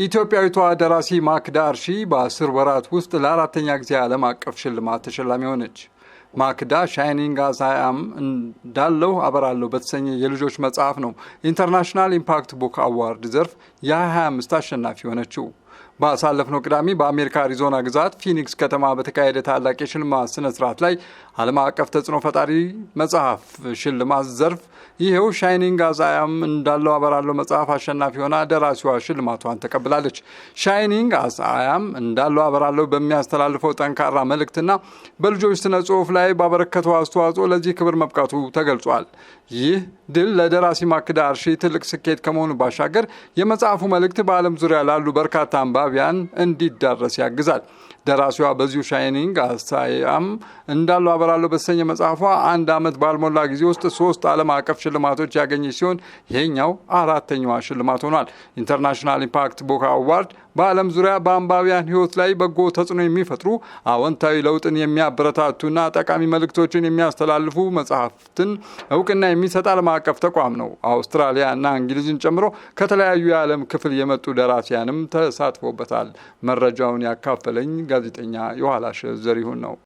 ኢትዮጵያዊቷ ደራሲ ማክዳ አርሺ በ10 ወራት ውስጥ ለአራተኛ ጊዜ ዓለም አቀፍ ሽልማት ተሸላሚ ሆነች። ማክዳ ሻይኒንግ አዝ አይ አም እንዳለው አበራለሁ በተሰኘ የልጆች መጽሐፍ ነው ኢንተርናሽናል ኢምፓክት ቡክ አዋርድ ዘርፍ የ25 አሸናፊ ሆነችው። ባሳለፍነው ቅዳሜ በአሜሪካ አሪዞና ግዛት ፊኒክስ ከተማ በተካሄደ ታላቅ የሽልማት ስነ ስርዓት ላይ ዓለም አቀፍ ተጽዕኖ ፈጣሪ መጽሐፍ ሽልማት ዘርፍ ይሄው ሻይኒንግ አዝ አይ አም እንዳለው አበራለሁ መጽሐፍ አሸናፊ ሆና ደራሲዋ ሽልማቷን ተቀብላለች። ሻይኒንግ አዝ አይ አም እንዳለው አበራለሁ በሚያስተላልፈው ጠንካራ መልእክትና በልጆች ስነ ጽሑፍ ላይ ባበረከተው አስተዋጽኦ ለዚህ ክብር መብቃቱ ተገልጿል። ይህ ድል ለደራሲ ማክዳ አርሺ ትልቅ ስኬት ከመሆኑ ባሻገር የመጽሐፉ መልእክት በዓለም ዙሪያ ላሉ በርካታ አንባቢያን እንዲዳረስ ያግዛል። ደራሲዋ በዚሁ ሻይኒንግ አዝ አይ አም እንዳለው አበራለሁ በተሰኘ መጽሐፏ 1 ዓመት ባልሞላ ጊዜ ውስጥ 3 ዓለም አቀፍ ሽልማቶች ያገኘች ሲሆን ይሄኛው 4ኛዋ ሽልማት ሆኗል። ኢንተርናሽናል ኢምፓክት ቡክ አዋርድ በዓለም ዙሪያ በአንባቢያን ሕይወት ላይ በጎ ተጽዕኖ የሚፈጥሩ አዎንታዊ ለውጥን የሚያበረታቱና ጠቃሚ መልእክቶችን የሚያስተላልፉ መጽሐፍትን እውቅና የሚሰጥ ዓለም አቀፍ ተቋም ነው። አውስትራሊያ እና እንግሊዝን ጨምሮ ከተለያዩ የዓለም ክፍል የመጡ ደራሲያንም ተሳትፎበታል። መረጃውን ያካፈለኝ ጋዜጠኛ የኋላሸት ዘሪሁን ነው።